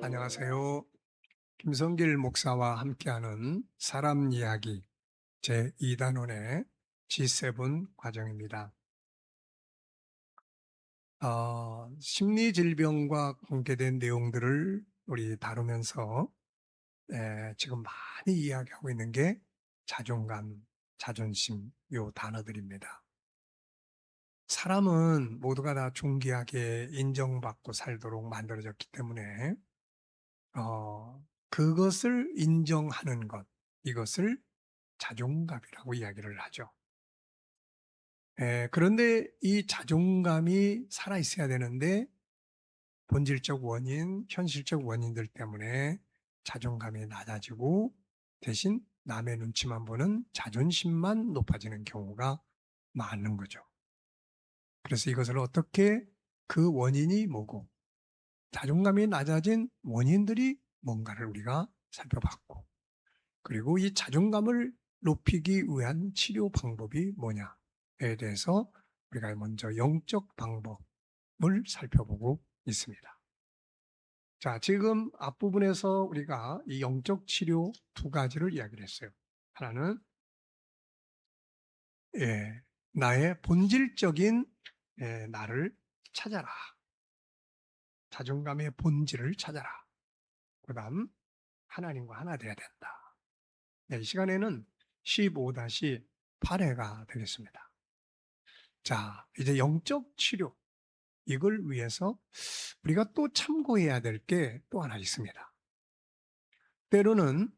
안녕하세요. 김성길 목사와 함께하는 사람 이야기 제2단원의 G7 과정입니다. 심리질병과 관계된 내용들을 우리 다루면서 지금 많이 이야기하고 있는 게 자존감, 자존심 요 단어들입니다. 사람은 모두가 다 존귀하게 인정받고 살도록 만들어졌기 때문에 그것을 인정하는 것, 이것을 자존감이라고 이야기를 하죠. 그런데 이 자존감이 살아있어야 되는데 본질적 원인, 현실적 원인들 때문에 자존감이 낮아지고 대신 남의 눈치만 보는 자존심만 높아지는 경우가 많은 거죠. 그래서 이것을 어떻게 그 원인이 뭐고 자존감이 낮아진 원인들이 뭔가를 우리가 살펴봤고 그리고 이 자존감을 높이기 위한 치료 방법이 뭐냐에 대해서 우리가 먼저 영적 방법을 살펴보고 있습니다. 자, 지금 앞부분에서 우리가 이 영적 치료 두 가지를 이야기를 했어요. 하나는 나의 본질적인 나를 찾아라. 자존감의 본질을 찾아라. 그다음 하나님과 하나 돼야 된다. 이 시간에는 15-8회가 되겠습니다. 자, 이제 영적 치료 이걸 위해서 우리가 또 참고해야 될 게 또 하나 있습니다. 때로는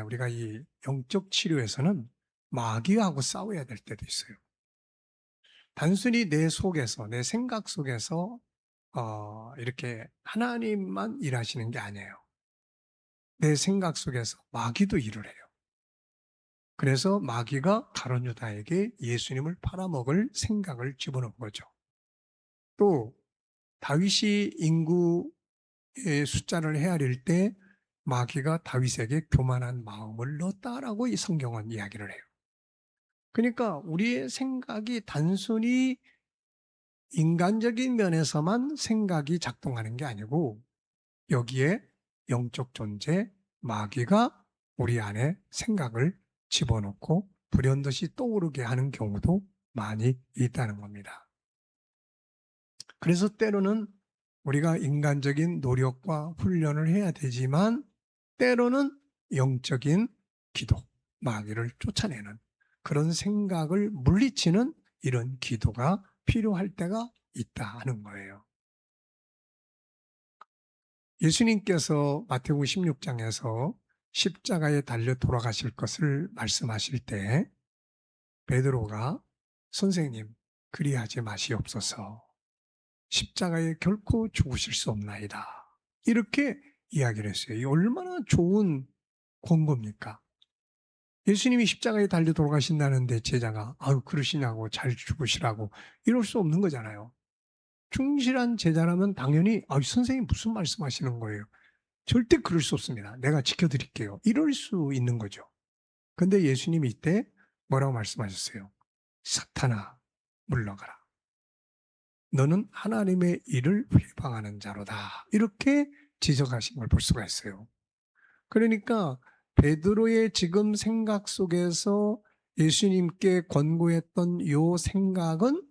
우리가 이 영적 치료에서는 마귀하고 싸워야 될 때도 있어요. 단순히 내 속에서 내 생각 속에서 이렇게 하나님만 일하시는 게 아니에요. 내 생각 속에서 마귀도 일을 해요. 그래서 마귀가 가룟 유다에게 예수님을 팔아먹을 생각을 집어넣은 거죠. 또 다윗이 인구의 숫자를 헤아릴 때 마귀가 다윗에게 교만한 마음을 넣었다라고 이 성경은 이야기를 해요. 그러니까 우리의 생각이 단순히 인간적인 면에서만 생각이 작동하는 게 아니고 여기에 영적 존재 마귀가 우리 안에 생각을 집어넣고 불현듯이 떠오르게 하는 경우도 많이 있다는 겁니다. 그래서 때로는 우리가 인간적인 노력과 훈련을 해야 되지만 때로는 영적인 기도, 마귀를 쫓아내는 그런 생각을 물리치는 이런 기도가 필요할 때가 있다 하는 거예요. 예수님께서 마태복음 16장에서 십자가에 달려 돌아가실 것을 말씀하실 때 베드로가 선생님 그리하지 마시옵소서 십자가에 결코 죽으실 수 없나이다. 이렇게 이야기를 했어요. 이 얼마나 좋은 권고입니까? 예수님이 십자가에 달려 돌아가신다는데 제자가 아유 그러시냐고 잘 죽으시라고 이럴 수 없는 거잖아요. 충실한 제자라면 당연히 선생님 무슨 말씀하시는 거예요? 절대 그럴 수 없습니다. 내가 지켜드릴게요. 이럴 수 있는 거죠. 근데 예수님이 이때 뭐라고 말씀하셨어요? 사탄아 물러가라. 너는 하나님의 일을 회방하는 자로다. 이렇게 지적하신 걸 볼 수가 있어요. 그러니까 베드로의 지금 생각 속에서 예수님께 권고했던 이 생각은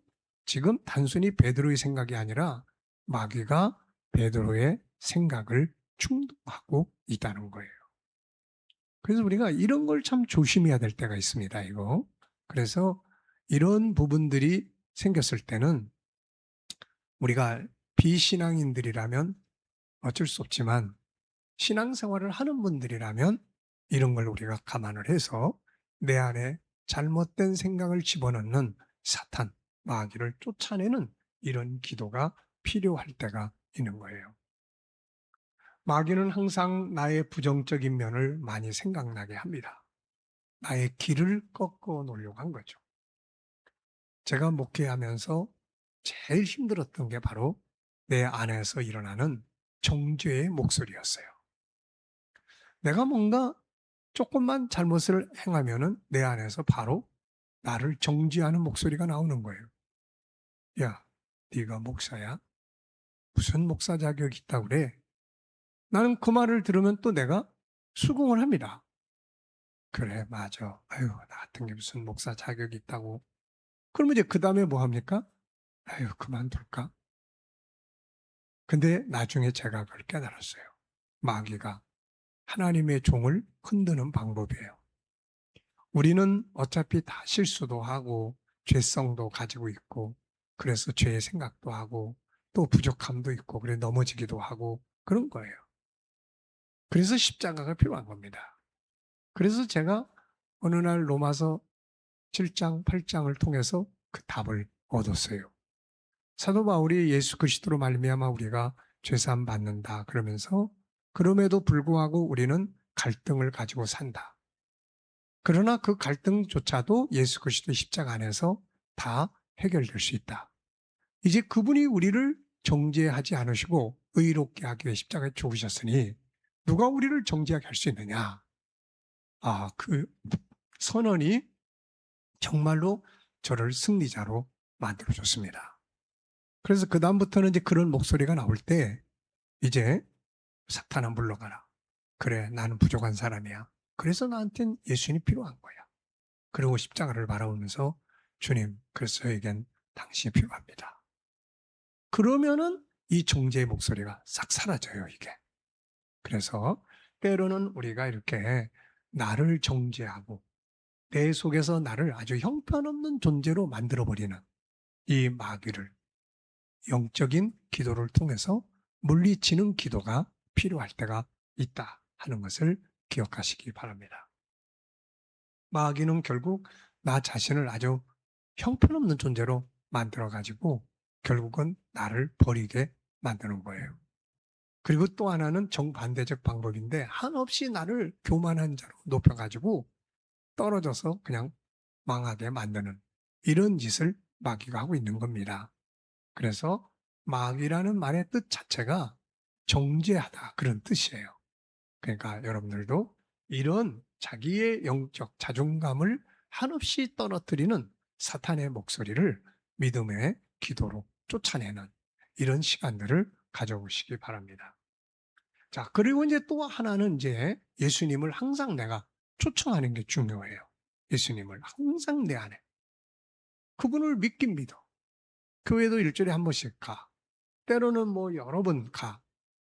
지금 단순히 베드로의 생각이 아니라 마귀가 베드로의 생각을 충동하고 있다는 거예요. 그래서 우리가 이런 걸 참 조심해야 될 때가 있습니다. 이거. 그래서 이런 부분들이 생겼을 때는 우리가 비신앙인들이라면 어쩔 수 없지만 신앙생활을 하는 분들이라면 이런 걸 우리가 감안을 해서 내 안에 잘못된 생각을 집어넣는 사탄, 마귀를 쫓아내는 이런 기도가 필요할 때가 있는 거예요. 마귀는 항상 나의 부정적인 면을 많이 생각나게 합니다. 나의 길을 꺾어 놓으려고 한 거죠. 제가 목회하면서 제일 힘들었던 게 바로 내 안에서 일어나는 정죄의 목소리였어요. 내가 뭔가 조금만 잘못을 행하면은 내 안에서 바로 나를 정죄하는 목소리가 나오는 거예요. 야, 네가 목사야? 무슨 목사 자격이 있다고 그래? 나는 그 말을 들으면 또 내가 수긍을 합니다. 그래, 맞아. 아유, 나 같은 게 무슨 목사 자격이 있다고. 그러면 이제 그 다음에 뭐 합니까? 아유, 그만둘까? 근데 나중에 제가 그걸 깨달았어요. 마귀가 하나님의 종을 흔드는 방법이에요. 우리는 어차피 다 실수도 하고 죄성도 가지고 있고 그래서 죄의 생각도 하고 또 부족함도 있고 그래 넘어지기도 하고 그런 거예요. 그래서 십자가가 필요한 겁니다. 그래서 제가 어느 날 로마서 7장, 8장을 통해서 그 답을 얻었어요. 사도 바울이 예수 그리스도로 말미암아 우리가 죄사함 받는다 그러면서 그럼에도 불구하고 우리는 갈등을 가지고 산다. 그러나 그 갈등조차도 예수 그리스도의 십자가 안에서 다 해결될 수 있다. 이제 그분이 우리를 정죄하지 않으시고 의롭게 하기 위해 십자가에 죽으셨으니 누가 우리를 정죄하게 할 수 있느냐? 아, 그 선언이 정말로 저를 승리자로 만들어줬습니다. 그래서 그다음부터는 이제 그런 목소리가 나올 때 이제 사탄아 물러가라. 그래, 나는 부족한 사람이야. 그래서 나한텐 예수님이 필요한 거야. 그리고 십자가를 바라보면서 주님, 그래서 저에겐 당신이 필요합니다. 그러면은 이 정죄의 목소리가 싹 사라져요, 이게. 그래서 때로는 우리가 이렇게 나를 정죄하고 내 속에서 나를 아주 형편없는 존재로 만들어버리는 이 마귀를 영적인 기도를 통해서 물리치는 기도가 필요할 때가 있다 하는 것을 기억하시기 바랍니다. 마귀는 결국 나 자신을 아주 형편없는 존재로 만들어가지고 결국은 나를 버리게 만드는 거예요. 그리고 또 하나는 정반대적 방법인데 한없이 나를 교만한 자로 높여가지고 떨어져서 그냥 망하게 만드는 이런 짓을 마귀가 하고 있는 겁니다. 그래서 마귀라는 말의 뜻 자체가 정죄하다 그런 뜻이에요. 그러니까 여러분들도 이런 자기의 영적 자존감을 한없이 떨어뜨리는 사탄의 목소리를 믿음의 기도로 쫓아내는 이런 시간들을 가져보시기 바랍니다. 자, 그리고 이제 또 하나는 이제 예수님을 항상 내가 초청하는 게 중요해요. 예수님을 항상 내 안에. 그분을 믿긴 믿어. 교회도 일주일에 한 번씩 가. 때로는 뭐 여러 번 가.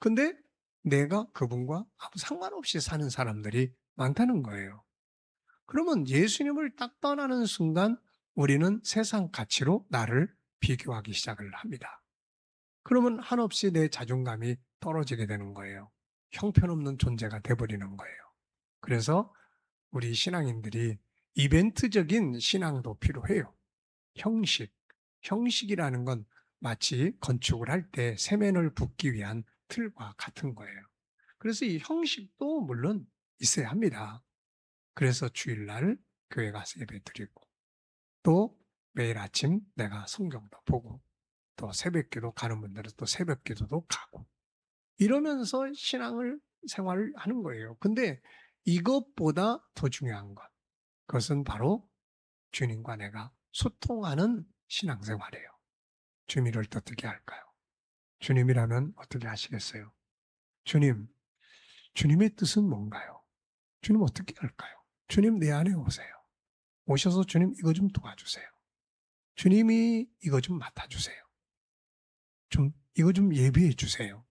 근데 내가 그분과 아무 상관없이 사는 사람들이 많다는 거예요. 그러면 예수님을 딱 떠나는 순간 우리는 세상 가치로 나를 비교하기 시작을 합니다. 그러면 한없이 내 자존감이 떨어지게 되는 거예요. 형편없는 존재가 돼버리는 거예요. 그래서 우리 신앙인들이 이벤트적인 신앙도 필요해요. 형식. 형식이라는 건 마치 건축을 할 때 세면을 붓기 위한 틀과 같은 거예요. 그래서 이 형식도 물론 있어야 합니다. 그래서 주일날 교회 가서 예배 드리고 또 매일 아침 내가 성경도 보고 또 새벽기도 가는 분들은 또 새벽기도도 가고 이러면서 신앙을 생활을 하는 거예요. 근데 이것보다 더 중요한 것 그것은 바로 주님과 내가 소통하는 신앙생활이에요. 주님을 어떻게 할까요? 주님이라면 어떻게 하시겠어요? 주님, 주님의 뜻은 뭔가요? 주님 어떻게 할까요? 주님 내 안에 오세요. 오셔서 주님 이거 좀 도와주세요. 주님이 이거 좀 맡아주세요. 좀 이거 좀 예비해 주세요.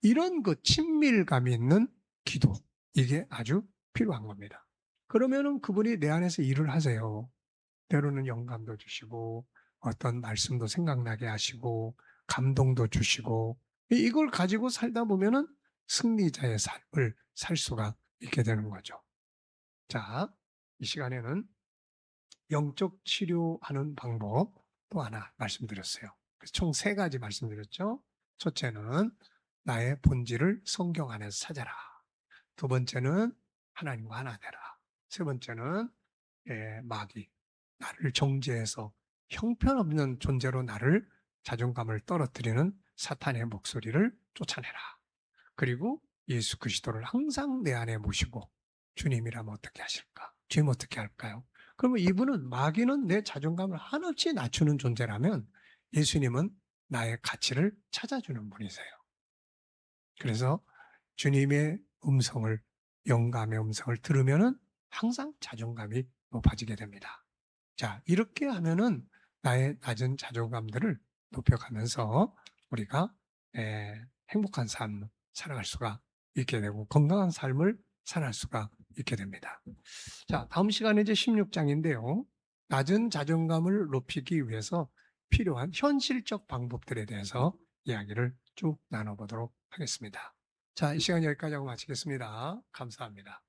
이런 그 친밀감 있는 기도 이게 아주 필요한 겁니다. 그러면은 그분이 내 안에서 일을 하세요. 때로는 영감도 주시고 어떤 말씀도 생각나게 하시고 감동도 주시고 이걸 가지고 살다 보면은 승리자의 삶을 살 수가 있게 되는 거죠. 자, 이 시간에는 영적 치료하는 방법 또 하나 말씀드렸어요. 총 세 가지 말씀드렸죠. 첫째는 나의 본질을 성경 안에서 찾아라. 두 번째는 하나님과 하나 되라. 세 번째는 마귀, 나를 정죄해서 형편없는 존재로 나를 자존감을 떨어뜨리는 사탄의 목소리를 쫓아내라. 그리고 예수 그리스도를 항상 내 안에 모시고 주님이라면 어떻게 하실까? 주님 어떻게 할까요? 그러면 이분은 마귀는 내 자존감을 한없이 낮추는 존재라면 예수님은 나의 가치를 찾아주는 분이세요. 그래서 주님의 음성을, 영감의 음성을 들으면은 항상 자존감이 높아지게 됩니다. 자, 이렇게 하면은 나의 낮은 자존감들을 높여가면서 우리가 행복한 삶 살아갈 수가 있게 되고 건강한 삶을 살아갈 수가 있게 됩니다. 자, 다음 시간에 이제 16장인데요. 낮은 자존감을 높이기 위해서 필요한 현실적 방법들에 대해서 이야기를 쭉 나눠보도록 하겠습니다. 자, 이 시간 여기까지 하고 마치겠습니다. 감사합니다.